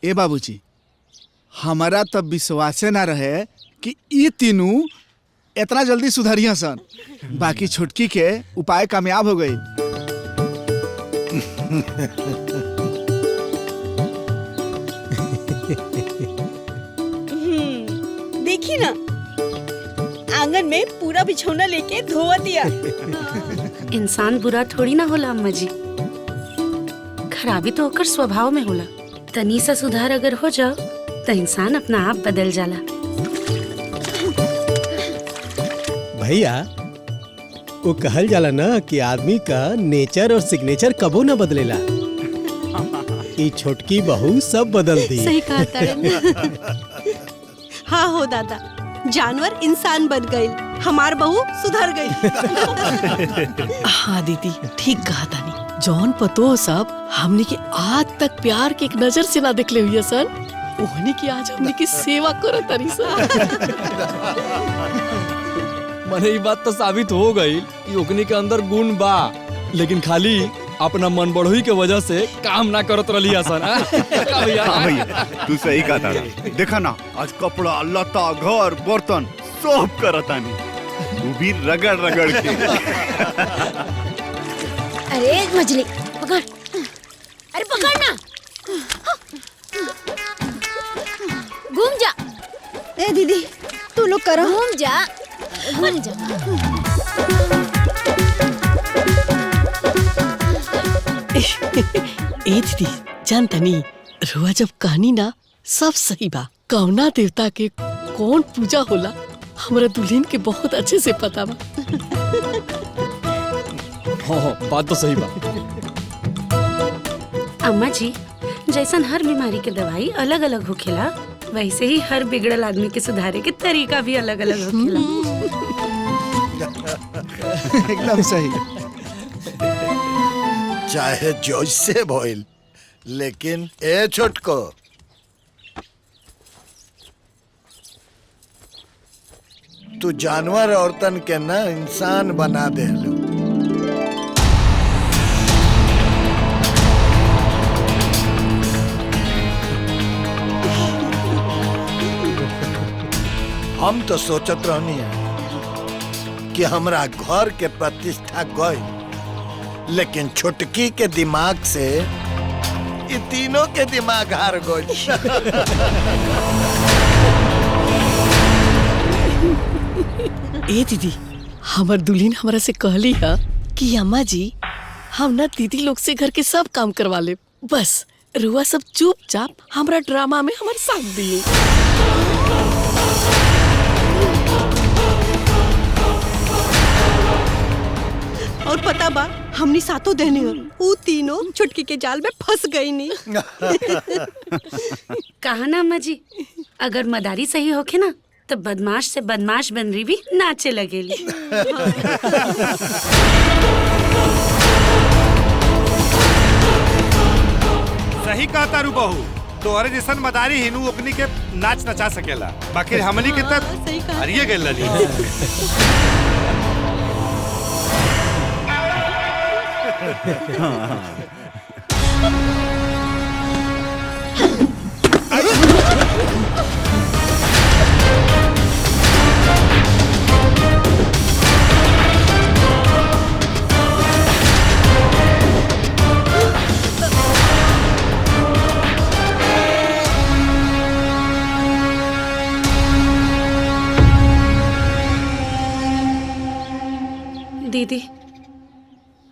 ए बाबूजी, हमारा तब विश्वासे ना रहे कि ये तीनों इतना जल्दी सुधरिया सन। बाकी छोटकी के उपाय कामयाब हो गई। देखी ना, आंगन में पूरा बिछौना लेके धोवा दिया। इंसान बुरा थोड़ी ना होला अम्मा जी, खराबी तो ओकर स्वभाव में होला। तनी सा सुधार अगर हो जाओ तो इंसान अपना आप बदल जाला। भैया, वो कहल जाला ना कि आदमी का नेचर और सिग्नेचर कबो न बदलेला। ये छोटकी बहू सब बदल दी। सही कहा तारन। हाँ हो दादा, जानवर इंसान बन गई, हमार बहू सुधर गई। हाँ दीदी, ठीक कहा तानी। जौन पतो सब हमने के आज तक प्यार के एक नजर से ना देखले हुई सन, ओहने की आज हमने की सेवा करो तारी सन। मने ये बात तो साबित हो गई कि ओकनी के अंदर गुण बा, लेकिन खाली अपना मन बढ़ोई के वजह से काम ना करत रही सन। भैया तू सही कहा था। देखा ना, आज कपड़ा लता घर बर्तन सब करतानी, तू भी रगड़ रगड़ के। अरे मछली पकड़, अरे पकड़ ना, घूम जा। ए दीदी, तू लोग करो। घूम जा, घूम जा। ए दीदी, जान तनी, रुआ जब कहानी ना सब सही बा। कौना देवता के कौन पूजा होला हमरा दुल्हन के बहुत अच्छे से पता बा। हाँ, बात तो सही बा। अम्मा जी, जैसन हर बीमारी के दवाई अलग अलग होखेला, वैसे ही हर बिगड़ल आदमी के सुधारे के तरीका भी अलग अलग होखेला। एकदम सही। चाहे जैसे भइल, लेकिन ए छोटको, तू जानवर औरतन के ना इंसान बना देलू। हम तो सोचत रहनी है कि हमरा घर के प्रतिष्ठा गई, लेकिन छोटकी के दिमाग से ये तीनों के दिमाग हार गई। ए दीदी, हमर दुल्हन हमरा से कहली है कि अम्मा जी, हम ना दीदी लोग से घर के सब काम करवा ले, बस रुआ सब चुपचाप हमरा ड्रामा में हमारे साथ दिए। और पता बा, हमनी सातों देने हो, वो तीनों छुटकी के जाल में फंस गई नी। कहा ना अम्मा जी, अगर मदारी सही होखे ना तो बदमाश से बदमाश बनरी भी नाचे लगेली। सही कहा तारू बहू, तोहरे जैसन मदारी हिनू ओकनी के नाच नचा सकेला, बाकी हमनी के तब हरिये गइल दीदी,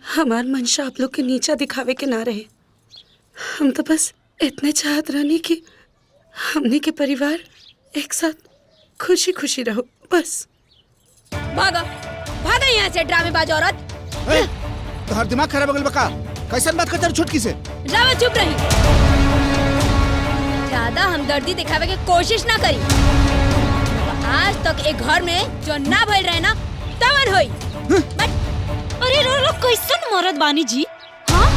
हमार मंशा आप लोग के नीचा दिखावे के ना रहे। हम तो बस इतने चाहत रहनी कि हमने के परिवार एक साथ खुशी खुशी रहो, बस। भागा, भागा यहाँ से ड्रामेबाज औरत। तोहर दिमाग खराब हो गइल बका? कैसन बात करत छुटकी से? रावा चुप रही, ज्यादा हमदर्दी दिखावे के कोशिश ना करी। आज तक एक घर में जो ना भइल रहे ना, तवन होई। अरे रो रो, कैसन मरद बानी जी? हाँ?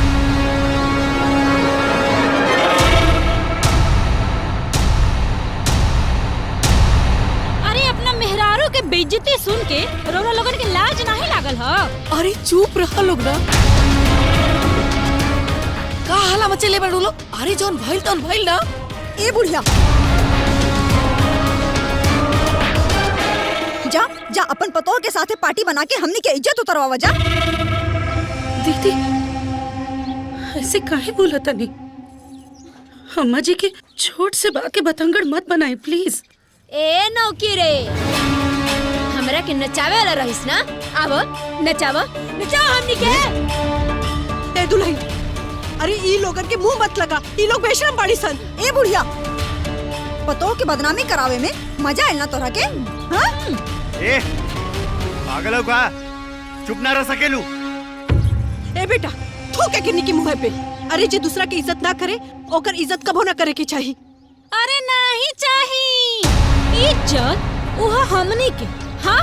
अरे अपना मेहरारू के बेइज्जती सुन के रोरा लोगन के लाज नहीं लागल ह? अरे चुप रहा लोग ना, का हाला मचले बड़ू लोग। अरे जौन भइल तौन भइल ना, ए बुढ़िया, जा जा अपन पतोह के साथे पार्टी बना के हमनी के इज्जत उतरवावा जा। दीदी ऐसे काहे बोला तनी? अम्मा जी के छोट से बात के बतंगड़ मत बनाए प्लीज। ए नौकी रे, हमरा के नचावे वाला रहिस ना? आवो नचावो नचाओ हमनी के। ए दुल्हन, अरे ई लोगन के मुंह मत लगा, ई लोग बेशरम बाड़ी सन। ए बुढ़िया, पतोह के बदनामी करावे में मजा आयल ना तोरा के? हाँ? ए पागल हो का? चुप ना रह सकेलू? ए बेटा, थूके के निकी मुंह पे। अरे जे दूसरा के इज्जत ना करे ओकर इज्जत कबो ना करे के चाहिए। अरे नहीं चाहिए इज्जत उहा हमनी के। हाँ,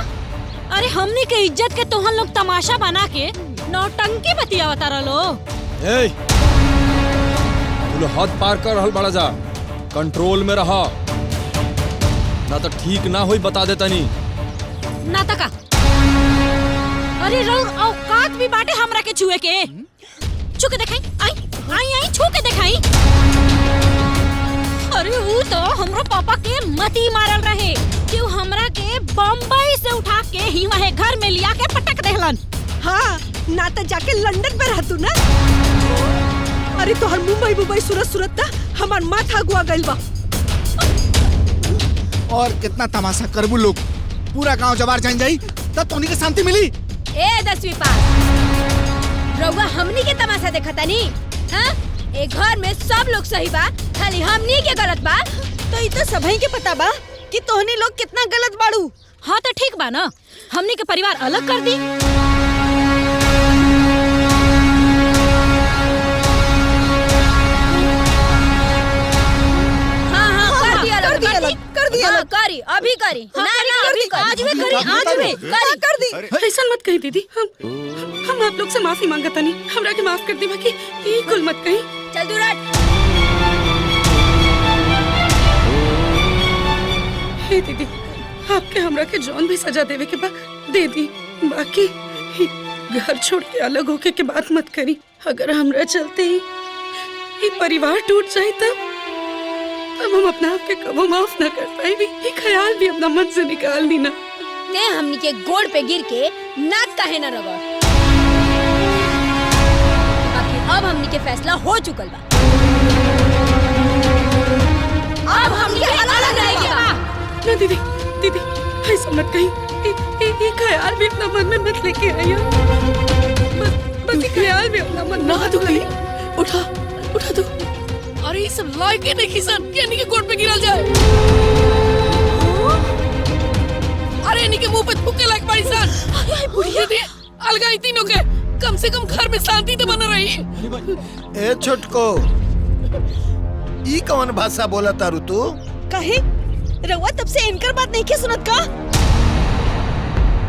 अरे हमनी के इज्जत के तोहन लोग तमाशा बना के नौटंकी बतियावता रहो। ए तू हद पार कर रहल बड़ा जा, कंट्रोल में रहा ना तो ठीक ना होई बता दे तनी। ना तका अरे रउर औकात भी बाटे हमरा के छुए के। छू के देखाई, आई आई आई छू के देखाई। अरे ऊ तो हमरो पापा के मती मारल रहे कि ऊ हमरा के बम्बई से उठा के ही वहे घर में लिया के पटक देहलन। हाँ, ना तो जाके लंदन पे रहतू ना। अरे तोहर मुंबई सूरत सूरत ना हमार माथा गुआ गइल बा। और कितना तमाशा करबू लोग, पूरा गांव जवार जान जाई तब तोनी के शांति मिली। ए 10वीं पास, रउआ हमनी के तमाशा देखता नी? हाँ, एक घर में सब लोग सही बा, खाली हमनी के गलत बा। तो ई तो सबही के पता बा कि तोहनी लोग कितना गलत बाड़ू। हाँ तो ठीक बा ना, हमनी के परिवार अलग कर दी। करी अभी करी ना ना अभी आज भी करी, आज भी कर दी। ऐसा मत कही दीदी, हम आप लोग से माफी मांगता नहीं, हमरा के माफ कर दी। बाकी ये कुल मत कही। चल दूर हट। हे दीदी, आपके हमरा के जौन भी सजा देवे के बा दे दी। बाकी घर छोड़ के अलग होके के बात मत करी। अगर हमरा चलते ही ये परिवार टूट जाए तब हम अपना आप के कबो माफ ना कर पाए। भी ये ख्याल भी अपना मन से निकाल दी ना। ते हमनी के गोड़ पे गिर के नाक काहे ना रगड़। बाकी अब हमनी के फैसला हो चुकल बा, अब हमनी के अलग रहेंगे बा। ना दीदी, दीदी ऐसा मत कही। ये ख्याल भी अपना मन में मत लेके आइए। बस ये ख्याल भी अपना मन ना तू कहीं उठा तू। अरे ये सब लायक है नहीं किसान कि इनके गोड़ पे गिरा जाए। अरे इनके मुंह पे थूके लायक बड़ी सान। अरे बुढ़िया ने अलगाई तीनों के, कम से कम घर में शांति तो बना रही। ए छोटको, ई कौन भाषा बोला तारू तू? कहे रउआ तब से इनकर बात नहीं के सुनत का?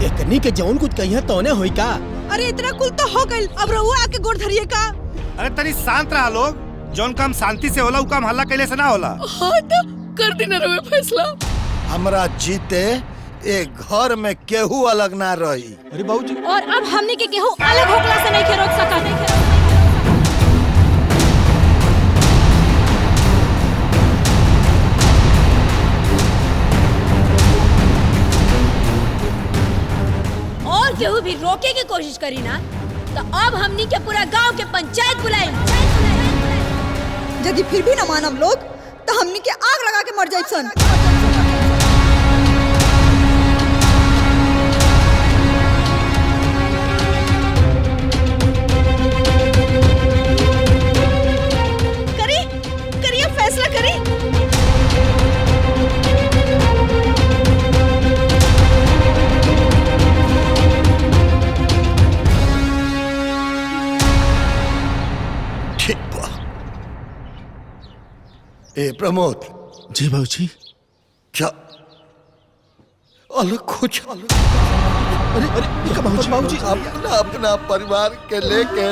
एकनी के जौन कुछ कहिया तौने होई का? अरे इतना कुल तो हो गइल, अब रउआ आके गोड़ धरिए का? अरे तनी शांत रहा लोग, जौन काम शांति से होला उ काम हल्ला कैले से ना होला। हाँ तो कर देना रहे फैसला। हमरा जीते एक घर में केहू अलग ना रही। अरे बाबूजी, और अब हमनी के केहू अलग होकला से नहीं के रोक सका। और केहू भी रोके की कोशिश करी ना तो अब हमनी के पूरा गांव के पंचायत बुलाई। यदि फिर भी न मानब लोग तो हमनी के आग लगा के मर जाए सन। करिए फैसला करी। ठीक बा। ए प्रमोद। जी बाबूजी। क्या अलग कुछ अरे बाबूजी अपना अपना परिवार के लेके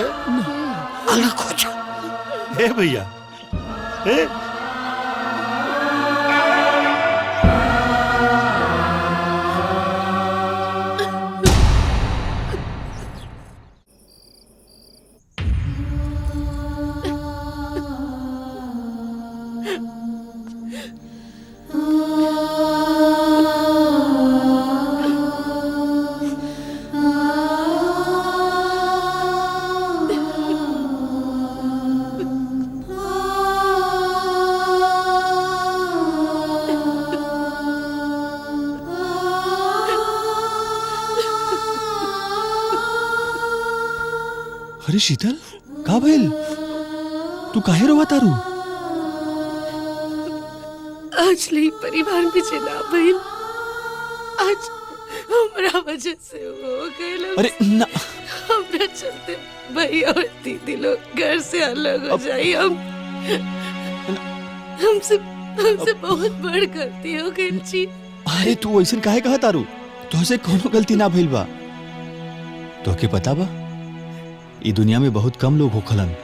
अलग हो जा। ए भैया, ए अरे शीतल का भइल? तू काहे रोवा तारू? आज ले परिवार में जना भइल, आज हमरा वजह से हो गए। अरे ना, हमरा चलते भैया और दीदी लोग घर से अलग हो जाई। हमसे बहुत बड़ गलती हो गई जी। अरे तू ऐसे काहे कहा तारू? तुझसे कोनो गलती ना भइल बा। तोके पता बा ई दुनिया में बहुत कम लोग होखलन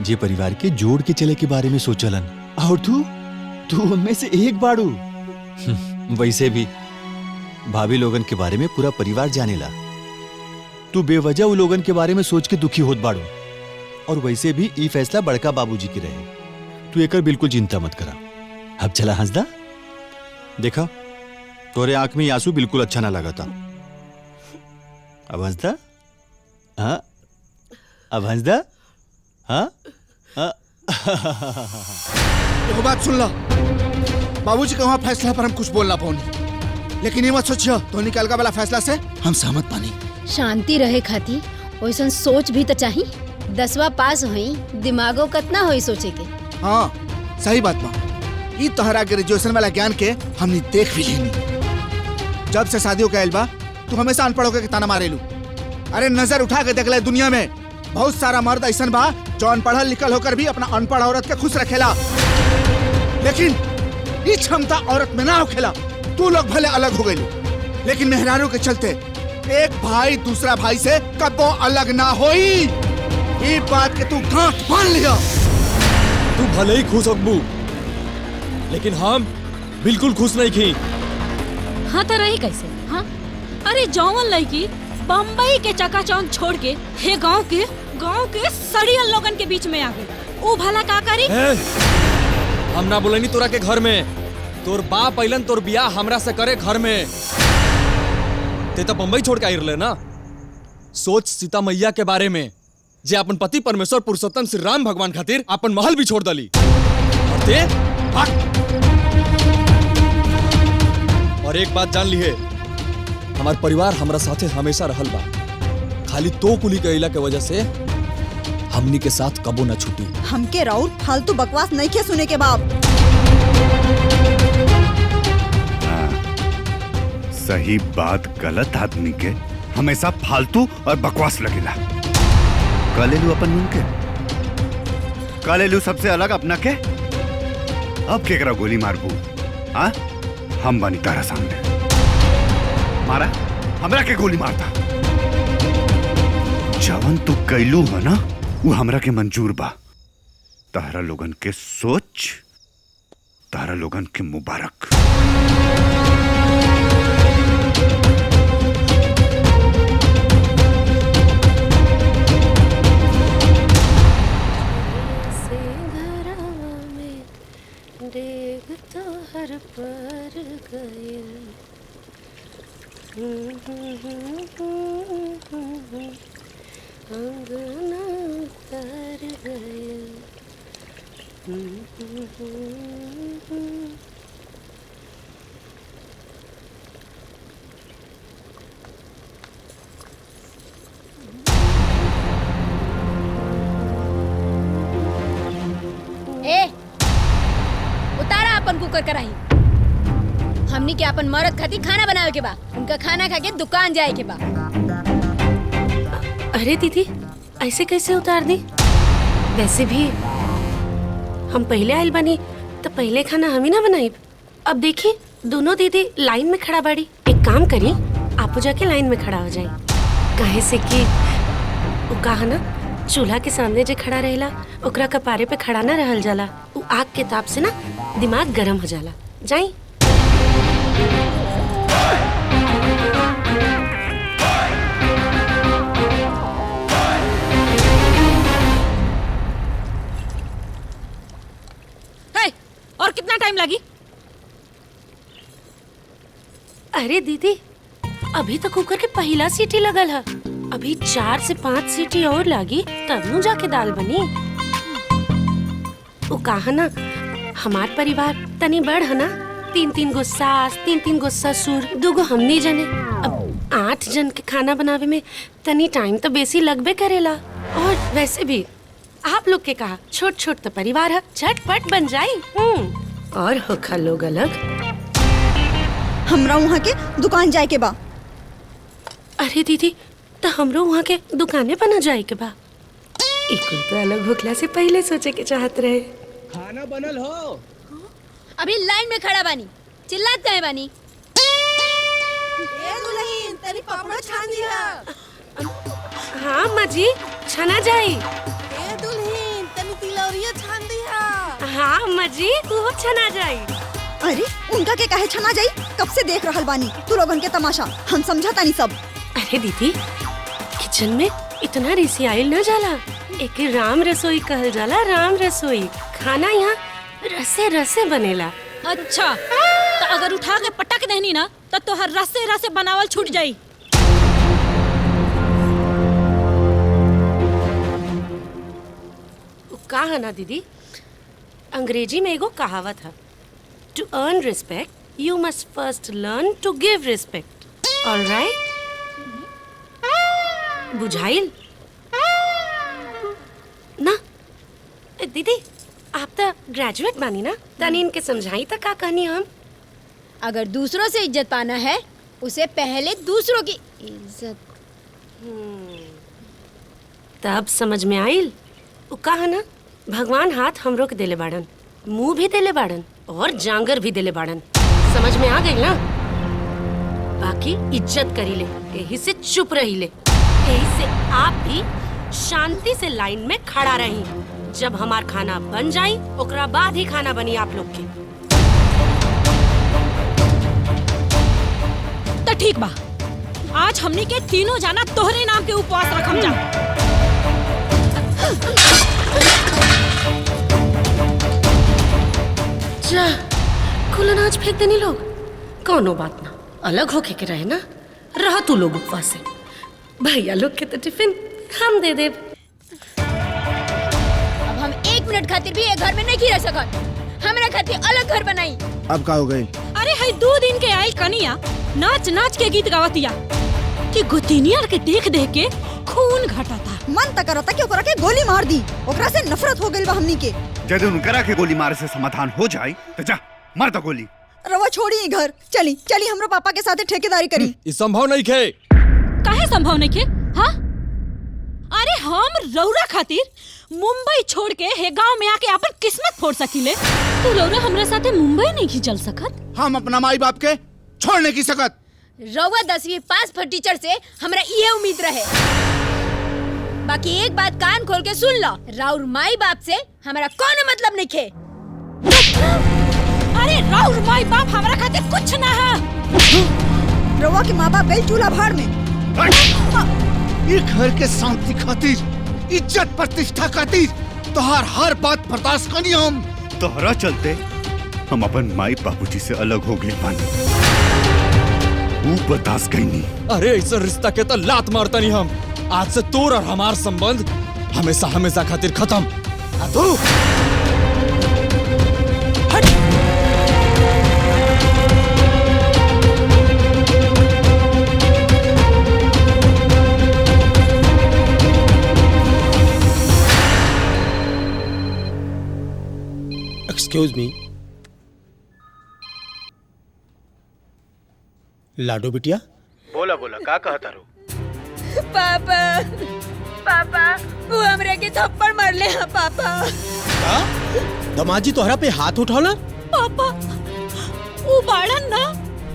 जे परिवार के जोड़ के चले के बारे में सोचलन, और तू उनमें से एक बाड़ू। वैसे भी भाभी लोगन के बारे में पूरा परिवार जानेला। तू बेवजह उ लोगन के बारे में सोच के दुखी होत बाड़ू, और वैसे भी ई फैसला बड़का बाबूजी की रहे। तू एकर बिल्कुल चिंता मत करा। अब चला हंसदा, देखा तोरे आंख में आंसू बिल्कुल अच्छा ना लगा था। अब हंसदा, हाँ अब हंसदा, हाँ एगो बात सुन लो, बाबूजी के वहाँ फैसला पर हम कुछ बोलना पाऊनी, लेकिन ये मत सोचियो तो निकल का वाला फैसला से हम सहमत पानी। शांति रहे खाती वैसन सोच भी तो चाहिए। 10वां पास हुई, दिमागो कतना होई सोचे के। हाँ सही बात बा। ई तोहरा ग्रेजुएशन वाला ज्ञान के हमने देख भी लेनी। जब से शादी हो गइल बा तू हमेशा अनपढ़ होके ताना मारेलू। अरे नजर उठा के देख ले, दुनिया में बहुत सारा मर्द ऐसन बा जो अनपढ़ल लिखल होकर भी अपना अनपढ़ औरत के खुश रखेला, लेकिन ई क्षमता औरत में ना होखेला। तू लोग भले अलग हो गइलू, लेकिन मेहरारू के चलते एक भाई दूसरा भाई से कबो अलग ना होई। ई बात के तू गांठ बांध लिया। तू भले ही खुश होबू, लेकिन हम बिल्कुल खुश नहीं थी। हाँ तो रही कैसे? हाँ अरे जौवन लड़की बम्बई के चकाचौंध छोड़ के हे गांव के सड़ियल लोगन के बीच में आ गई, वो भला का करी? हम ना बोलेनी तोरा के घर में। तोर बाप अइलन तोर बियाह हमरा से करे घर में। ते तो बम्बई छोड़ के आई रहले ना। सोच सीता मैया के बारे में, जे अपन पति परमेश्वर पुरुषोत्तम श्री राम भगवान खातिर अपन महल भी छोड़ दली। और ते और एक बात जान लिहे, हमार परिवार हमरा साथे हमेशा रहल बा। खाली तो कुली कइला के वजह से हमनी के साथ कबो न छूटी। हमके राउर फालतू बकवास नहीं के सुने के बाप। सही बात गलत आदमी के हमेशा फालतू और बकवास लगेला। कलेलू अपन मुंह के, कलेलू सबसे अलग अपना के। अब केकरा गोली मारबू? हाँ हम बनी तारा सामने। मारा हमरा के गोली मारता। जवन तू कैलू है ना वो हमरा के मंजूर बा। तारा लोगन के सोच, तारा लोगन के मुबारक। तो हर पर गए अंगना तर गए। ए उतारा अपन कुकर कराही। हमनी के अपन मर्द खातिर खाना बनावे के बा, उनका खाना खा के दुकान जाए के बा। अरे दीदी ऐसे कैसे उतार दी? वैसे भी हम पहले आइल बनी तो पहले खाना हम ही ना बनाई। अब देखी दोनों दीदी लाइन में खड़ा बाड़ी। एक काम करी, आपो जाके लाइन में खड़ा हो जाए। काहे से कि वो कहा ना, चूल्हा के सामने जे खड़ा रहेला ओकरा कपारे पे खड़ा ना रहल जाला। वो आग के ताप से ना दिमाग गरम हो जाला। जाई। और कितना टाइम लगी? अरे दीदी अभी तो कुकर के पहला सीटी लगल है। अभी 4 से 5 सीटी और लागी तब नु जाके दाल बनी। वो कहा ना हमार परिवार तनी बड़ है ना, 3-3 गो सास, 3-3 गो ससुर, 2 गो हमनी जने। अब 8 जन के खाना बनावे में तनी टाइम तो बेसी लगबे करेला। और वैसे भी आप लोग के कहा छोट छोट तो परिवार है, झटपट बन जाई। और होखा लोग अलग। हमरा वहाँ के दुकान जाए के बा। अरे दीदी, तो हमरो वहाँ के दुकाने पर न जाए के बा। इकुल तो अलग भुखला से पहले सोचे के चाहत रहे। खाना बनल हो। अभी लाइन में खड़ा बानी, चिल्लात काहे बानी? ए दुल्हन, तेरी पापड़ छान दिया। हाँ अम्मा जी, छना जाई। ए दुल्हन, तेरी तिलौरिया छान दिया। हाँ अम्मा जी, वो छना जाई। अरे उनका के काहे छना जाई? कब से देख रहल बानी तू लोगन के तमाशा, हम समझता नहीं सब। अरे दीदी, किचन में इतना रिसी आइल न जाला। एक राम रसोई कहल जाला, राम रसोई। खाना यहाँ रसे रसे बनेला। अच्छा, तो अगर उठा के पटक देनी ना तो तोहर रसे रसे बनावल छूट जाई। कहा ना दीदी, अंग्रेजी में एगो कहावत है, to earn respect you must first learn to give respect. Alright? बुझाइल ना? दीदी, आप तो ग्रेजुएट बानी ना, तनी इनके समझाई तो का कहनी हम। अगर दूसरों से इज्जत पाना है, उसे पहले दूसरों की इज्जत। तब समझ में आइल। वो कहा ना, भगवान हाथ हमरो के देले बाड़न, मुंह भी देले बाड़न और जांगर भी देले बाड़न। समझ में आ गई ना? बाकी इज्जत करी ले, यही से चुप रही ले। यही से आप भी शांति से लाइन में खड़ा रही। जब हमार खाना बन जाई, ओकरा बाद ही खाना बनी आप लोग के। तो ठीक बा, आज हमनी के तीनों जाना तोहरे नाम के उपवास रखम जा। जा, कुल अनाज फेंक देनी लोग। कौनो बात ना, अलग होके के रहे ना। रहा तू लोग उपवास से, भैया लोग के तो टिफिन हम दे दे। अब हम 1 मिनट खातिर भी एक घर में नहीं रह सकत। हमरा खातिर अलग घर बनाई। अब का हो गई? अरे है 2 दिन के आई कनिया नाच नाच के गीत गावतिया कि गोतिनिया के देख देख के खून घटाता। मन तक करता कि ओकरा के गोली मार दी। ओकरा से नफरत हो गइल बा हमनी के। यदि उनकरा के गोली मारे से समाधान हो जाए तो जा मार दो गोली। रवा छोड़ी घर, चली चली हमरा पापा के साथ ठेकेदारी करी। ये संभव नहीं खे। काहे संभव नहीं खे? हाँ, अरे हम रौरा खातिर मुंबई छोड़ के हे गांव में आके अपन किस्मत फोड़ सकीले। तू रौरा हमरा साथे मुंबई नहीं की चल सकत? हम अपना माई बाप के छोड़ने की सकत। रउआ 10वीं पास पर टीचर से हमरा ये उम्मीद रहे। बाकी एक बात कान खोल के सुन लो, राउर माई बाप से हमारा कौन मतलब नहीं खे। अरे राउर माई बाप हमारा खातिर कुछ ना है। रवा के माँ बाप गए चूल्हा भाड़ में। ये घर के शांति खातिर, इज्जत प्रतिष्ठा खातिर तोहार हर बात बर्दाश्त करनी। हम तोहरा चलते हम अपन माई बाबूजी से अलग हो गए बानी। वो बर्दाश्त कहीं। अरे ऐसा रिश्ता के तो लात मारता नहीं हम। आज से तोर और हमार संबंध हमेशा हमेशा खातिर खत्म। तू एक्सक्यूज मी, लाडो बिटिया। बोला बोला, का कहता रो? पापा पापा, वो हमरे के थप्पड़ मार ले। हाँ पापा। दमाजी तोहरा पे हाथ उठाना? पापा, वो बाड़न ना,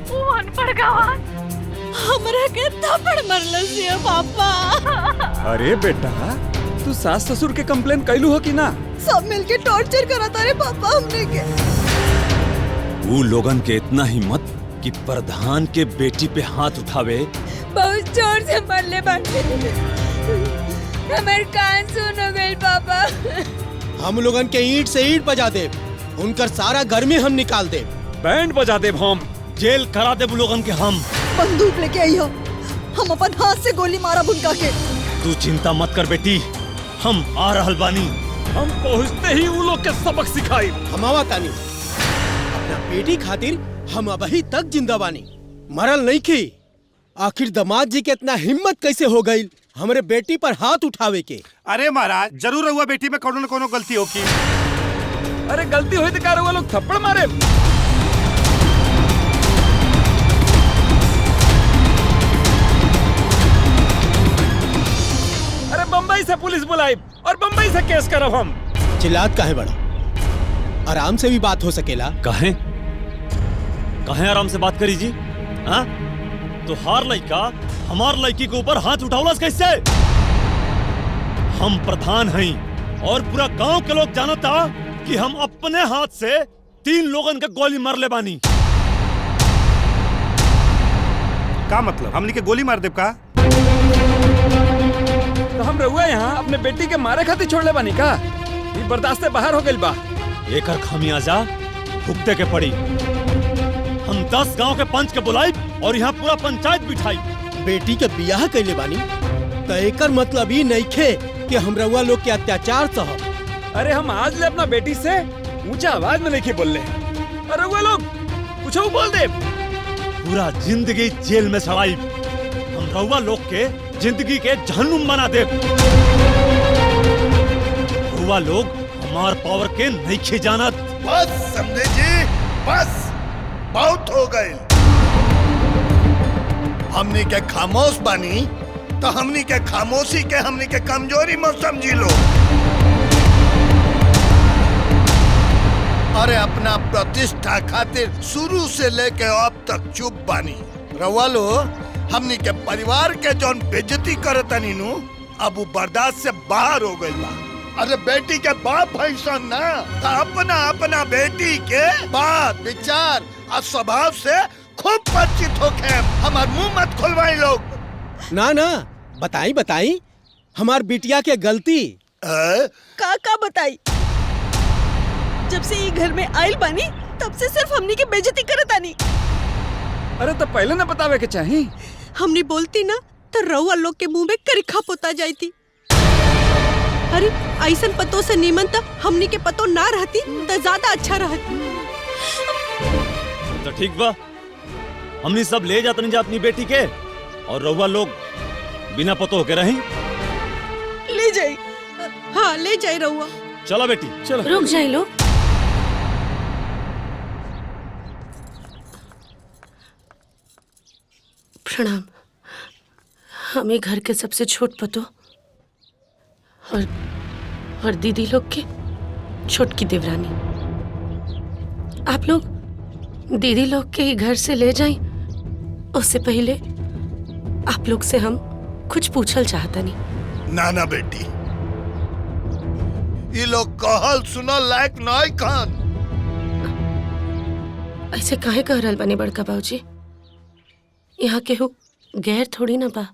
वो अनपढ़ गवार हमरा के थप्पड़ मारलस है पापा। अरे बेटा, तू सास ससुर के कंप्लेन कैलू हो कि ना? सब मिलके टॉर्चर करता रे पापा हमने के। वो लोगन के इतना हिम्मत कि प्रधान के बेटी पे हाथ उठावे। बहुत जोर से मार ले बाटे। हमार कान सुन हो गई पापा। हम लोगन के ईंट से ईंट बजा दे, उनकर सारा गर्मी हम निकाल दे। बैंड बजा दे, हम जेल करा दे लोगन के। हम बंदूक लेके आई हो, हम अपन हाथ से गोली मारा बुनका के। तू चिंता मत कर बेटी, हम आ रहल बानी। हम पहुँचते ही वो लोग के सबक सिखाई। हमावा तानी, अपना बेटी खातिर हम अभी तक जिंदा बानी, मरल नहीं की। आखिर दामाद जी के इतना हिम्मत कैसे हो गई हमरे बेटी पर हाथ उठावे के। अरे महाराज जरूर हुआ बेटी में कोनो न कोनो गलती होगी। अरे गलती हुई तो क्या हुआ, लोग थप्पड़ मारे। अरे बम्बई से पुलिस बुलाई और बम्बई से केस करब हम। चिल्लात काहे बड़ा, आराम से भी बात हो सकेला। कहे आराम से बात करी जी। हाँ तो हार लड़का हमार लड़की के ऊपर हाथ उठावलस कैसे? हम प्रधान हैं और पूरा गांव के लोग जानता कि हम अपने हाथ से 3 लोगन के गोली मार ले बानी। का मतलब हमनी के गोली मार देब का? तो हम रहुआ यहाँ अपने बेटी के मारे खातिर छोड़ ले बानी का? ये बर्दाश्त से बाहर हो गइल बा। एकर खामियाजा भुगते के पड़ी। हम 10 गांव के पंच के बुलाई और यहाँ पूरा पंचायत बिठाई। बेटी के बियाह कैले बानी तो एकर मतलब ही नइखे कि हम रउआ लोग के अत्याचार सह। अरे हम आज ले अपना बेटी से ऊंचा आवाज में नहीं बोल ले। अरे वो लोग कुछ बोल दे। पूरा जिंदगी जेल में सड़ाई। हम रउआ लोग के जिंदगी के जहन्नुम बना दे। रउआ लोग हमार पावर के नहीं खिजानत। बस समझे जी, बस बहुत हो गए। हमनी के खामोश बानी तो हमनी के खामोशी के हमनी के कमजोरी मत समझी लो। अरे अपना प्रतिष्ठा खातिर शुरू से लेके अब तक चुप बानी। रउआ लो हमनी के परिवार के जौन बेइज्जती करतनी नु अब वो बर्दाश्त से बाहर हो गइल बा। अरे बेटी के बाप भैसन ना तो अपना बेटी के बात विचार और स्वभाव से खूब परिचित होके हमार मुंह मत खुलवाई लोग। ना बताई हमार बिटिया के गलती। का बताई? जब से ये घर में आइल बानी तब से सिर्फ हमनी के बेइज्जती करत आनी। अरे तो पहले ना बतावे के चाहिए। हमने बोलती ना तो रउआ लोग के मुंह में करिखा पोता जाती। अरे ऐसन पतों से नीमन तो हमनी के पतो ना रहती तो ज्यादा अच्छा रहती। तो ठीक बा, हमनी सब ले जातनी जा अपनी बेटी के और रउआ लोग बिना पतो के रही। ले जाई। हाँ ले जाए रउआ। चला बेटी चलो। रुक जाए लोग। प्रणाम। हमें घर के सबसे छोट पतो और दीदी लोग के छोटकी देवरानी। आप लोग दीदी लोग के ही घर से ले जाएं, उससे पहले आप लोग से हम कुछ पूछल चाहता नहीं। ना बेटी, ये लोग कहल सुनल लायक नहीं खान। ऐसे काहे कह रहल बने बड़का बाबूजी? यहाँ केहू गैर थोड़ी ना बा।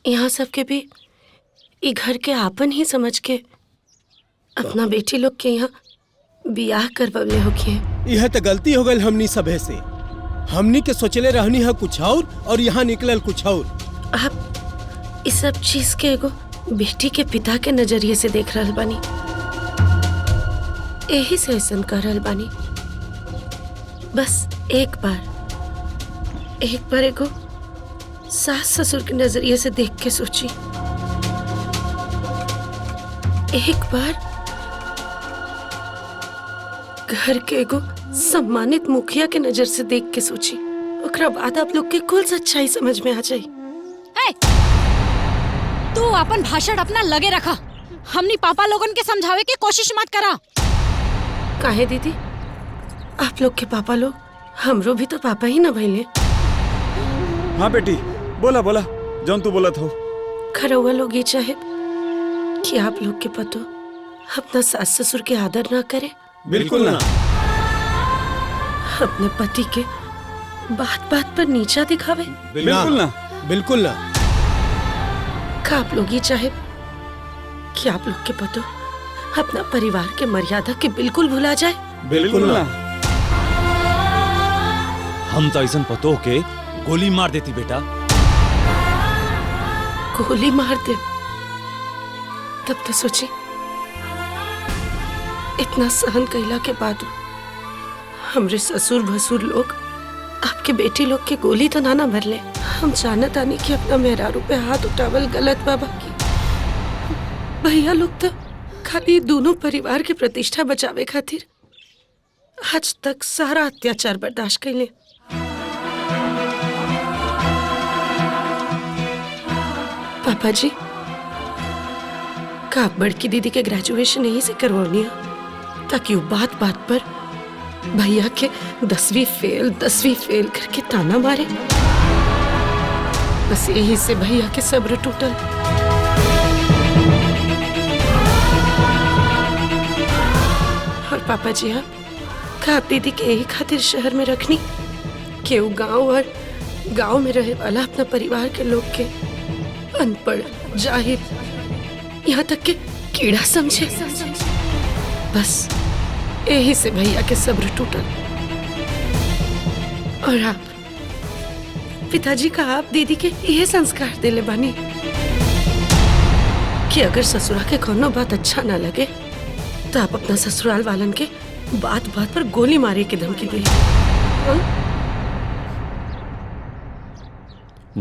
यहाँ सबके भी ई घर के आपन ही समझ के अपना बेटी लोग के यहाँ बियाह करवले होके। यह तो गलती हो गई हमनी सभे से। हमनी के सोचले रहनी है कुछ और यहाँ निकलल कुछ और। आप इस सब चीज के एगो बेटी के पिता के नजरिए से देख रहल बानी, यही से ऐसा कर रहल बानी। बस एक बार एगो सास ससुर के नजरिए से देख के सोची। एक बार घर के एगो सम्मानित मुखिया के नजर से देख के सोची। ओकरा बाद आप लोग के कुल सच्चाई समझ में आ जाई। तू अपन भाषण अपना लगे रखा। हमनी पापा लोगन के समझावे के कोशिश मत करा। काहे दीदी? आप लोग के पापा लोग हमरो भी तो पापा ही न भइले। हाँ बेटी बोला जौन तू बोलत हो। खरौआ लोग ये चाहे कि आप लोग के पतो अपना सास ससुर के आदर ना करे। बिल्कुल ना। अपने पति के बात पर नीचा दिखावे। बिल्कुल ना। का आप लोग ये चाहे कि आप लोग के पतो अपना परिवार के मर्यादा के बिल्कुल भुला जाए। बिल्कुल ना। हम तो ऐसा पतो के गोली मार देती बेटा। गोली मार दे? तब तो सोची इतना सहन कैला के बाद हमरे ससुर भसुर लोग आपके बेटी लोग के गोली तो ना भरले। हम जानत आनी कि अपना मेहरारू पे हाथ उठावल गलत बाबा की। भैया लोग तो खाली दोनों परिवार की प्रतिष्ठा बचावे खातिर आज तक सारा अत्याचार बर्दाश्त कैले। पापा जी का बड़की दीदी के ग्रेजुएशन यहीं से करवानी है ताकि वो बात बात पर भैया के 10वीं फेल करके ताना मारे। बस यही से भैया के सब्र टूटल। और पापा जी का आप दीदी के यही खातिर शहर में रखनी कि वो गांव में रहे वाला अपना परिवार के लोग के अनपढ़ जाहिर यहाँ तक के कीड़ा समझे। बस यही से भैया के सब्र टूटल। और आप पिताजी का आप दीदी के यह संस्कार दिले बानी कि अगर ससुरा के कोनो बात अच्छा ना लगे तो आप अपना ससुराल वालन के बात बात पर गोली मारे की धमकी दे।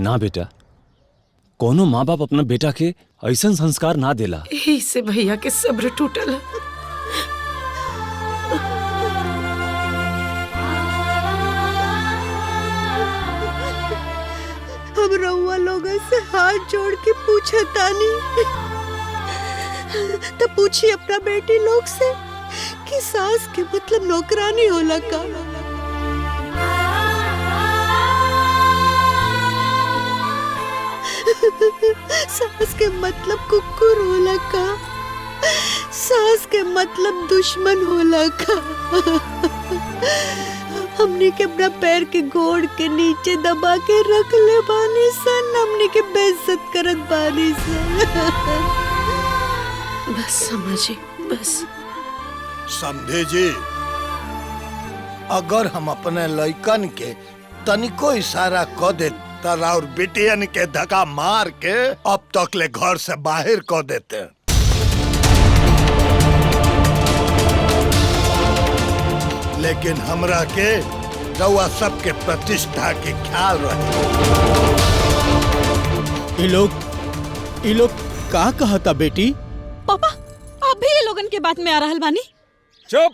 ना बेटा, कोनो माँ बाप अपना बेटा के ऐसा संस्कार ना देला। यही से भैया के सब्र टूटल। हम रउआ लोगों से हाथ जोड़ के पूछा तानी तो पूछी अपना बेटी लोग से कि सास के मतलब नौकरानी होला का। सास के मतलब कुकुर होला का, सास के मतलब दुश्मन होला का। हमने के अपना पैर के गोड़ के नीचे दबा के रख ले बानी सन, हमने के बेइज्जत करत बानी सन। बस समझी, बस समझे जी। अगर हम अपने लइकन के तनिको इशारा क दे और बेटियन के धक्का मार के अब तक ले घर से बाहर क देते। लेकिन हमरा के रउआ सबके प्रतिष्ठा के ख्याल रहे। ये लोग का कहता बेटी? पापा आप भी ये लोगन के बात में आ रहल बानी? चुप!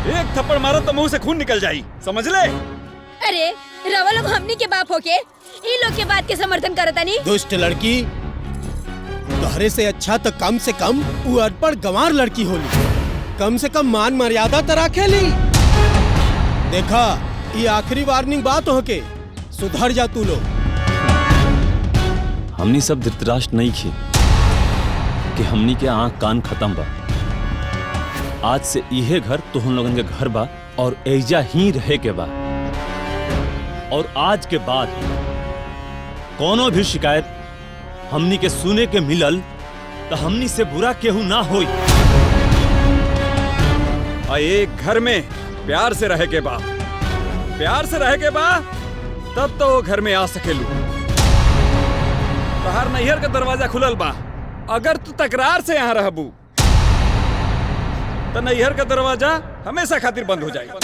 एक थप्पड़ मारो तो मुंह से खून निकल जाई, समझ ले? अरे रवा लोग हमनी के बाप होके इन लोग के बात के समर्थन करता नहीं। दुष्ट लड़की, तोहरे से अच्छा तो कम से कम वो अनपढ़ गंवार लड़की होली। कम से कम मान मर्यादा तो रखेली। देखा ये आखिरी वार्निंग बात हो के सुधर जा तू लोग। हमनी सब धृतराष्ट्र नहीं खे कि हमनी के आंख कान खत्म बा। आज से इहे घर तो हम लोगन के घर बा और एजा ही रहे के बा। और आज के बाद कोनो भी शिकायत हमनी के सुने के मिलल तो हमनी से बुरा केहू ना होई। एक घर में प्यार से रहे के बा, प्यार से रहे के बा, तब तो वो घर में आ सकेलू। बाहर नैहर का दरवाजा खुलल बा। अगर तू तकरार से यहाँ रहबू तो नैहर का दरवाजा हमेशा खातिर बंद हो जाएगा।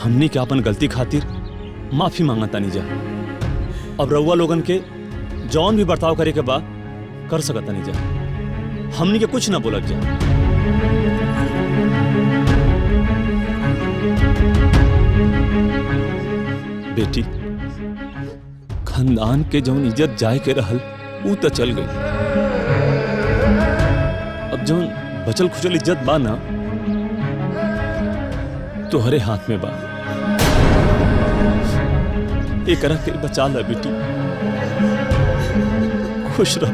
हमनी के अपन गलती खातिर माफी मांगता नहीं जा। अब रउआ लोगन के जौन भी बर्ताव करे के बा कर सकता नहीं जा। हमनी के कुछ ना बोलत जा। बेटी, खानदान के जौन इज्जत जाए के रहल ऊ तो चल गई। अब जौन बचल खुचल इज्जत बा ना तोहरे हाथ में बा। एकरा के बचा ला बेटी, खुश रह।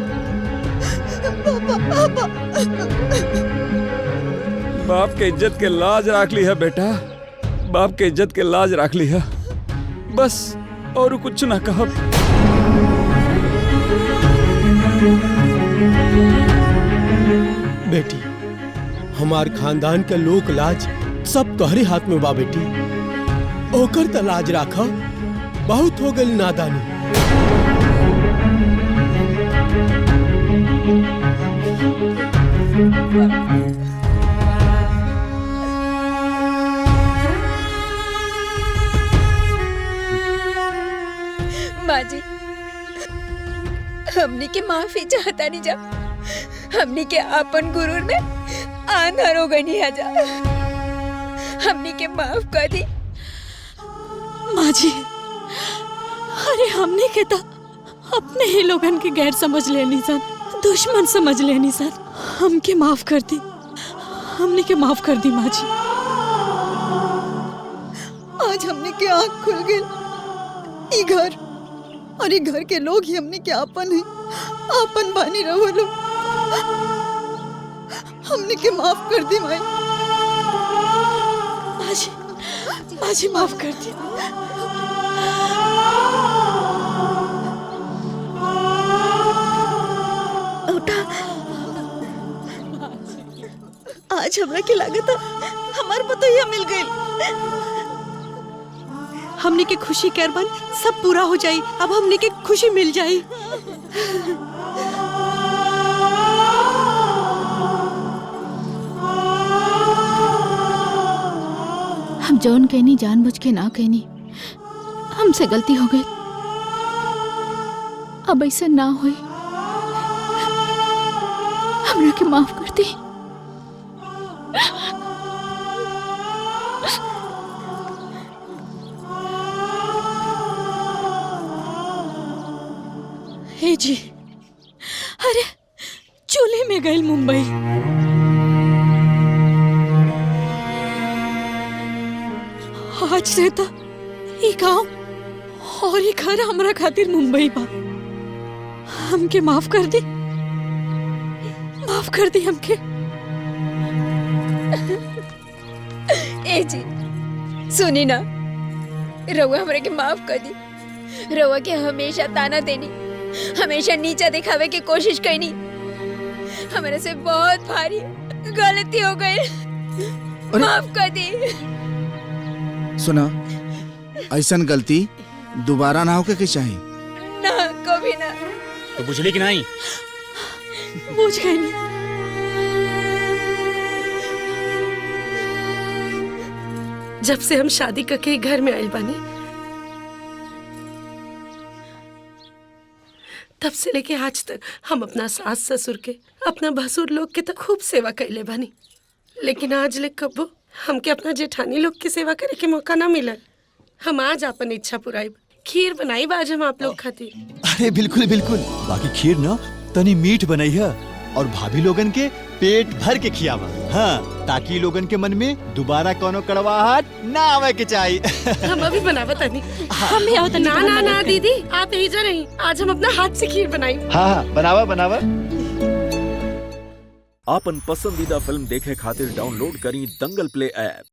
बाप के इज्जत के लाज राख ली है बेटा, बाप के इज्जत के लाज राख ली है, बस और कुछ ना कहो। बेटी, हमार खानदान के लोक लाज सब तोहरे हाथ में बा बेटी। ओकर त लाज राखा, बहुत हो गई नादानी। हमनी के माफी चाहता नहीं जा। हमनी के अपन गुरूर में आंधर हो गई नहीं जा। हमनी के माफ कर दी माँ जी। अरे हमने के तो अपने ही लोगन के गैर समझ लेनी सर, दुश्मन समझ लेनी सर। हमके माफ कर दी, हमने के माफ कर दी माँ जी। आज हमने के आँख खुल गई। ई घर और ई घर के लोग ही हमने के आपन है, आपन बानी रहो लो। हमने के माफ कर दी माई। माँ जी माफ कर दी। आज हमरा के लागत हमार पतोहिया मिल गई। हमने के खुशी के अरमान सब पूरा हो जाई। अब हमने के खुशी मिल जाई। हम जौन कहनी जानबूझ के ना कहनी, हमसे गलती हो गई। अब ऐसा ना होई, हमरा के माफ कर दी। हे जी, अरे चूल्हे में गई मुंबई। आज से तो ये गांव और ये घर हमरा खातिर मुंबई बा। हमके माफ कर दी, माफ कर दी हमके। ए जी सुनी ना, रउआ हमरा के माफ कर दी। रउआ के हमेशा ताना देनी, हमेशा नीचा दिखावे की कोशिश करनी। हमारे से बहुत भारी गलती हो गई, माफ कर दी। सुना, ऐसन गलती दोबारा ना होके के चाहिए। ना कभी ना। तो बुझली कि नहीं? बुझ गई नहीं। जब से हम शादी करके घर में आए बानी, तब से लेके आज तक हम अपना सास ससुर के, अपना भसुर लोग के तो खूब सेवा कैले बानी। लेकिन आज ले कबो हमके अपना जेठानी लोग की सेवा करे के मौका ना मिला। हम आज अपन इच्छा पुराई, खीर बनाई आज हम आप लोग खातिर। अरे बिल्कुल बिल्कुल, बाकी खीर ना तनी मीठ बनाई है और भाभी लोगन के पेट भर के खियावा। हाँ, ताकि लोगन के मन में दोबारा कोनो कड़वाहट ना आवे के चाहिए। हम अभी बनावा तनी। हम भी आओ तनी। ना ना ना दीदी, आप यही जा रही। आज हम अपना हाथ से खीर बनाई। हाँ बनावा बनावा। आपन पसंदीदा फिल्म देखे खातिर डाउनलोड करी दंगल प्ले ऐप।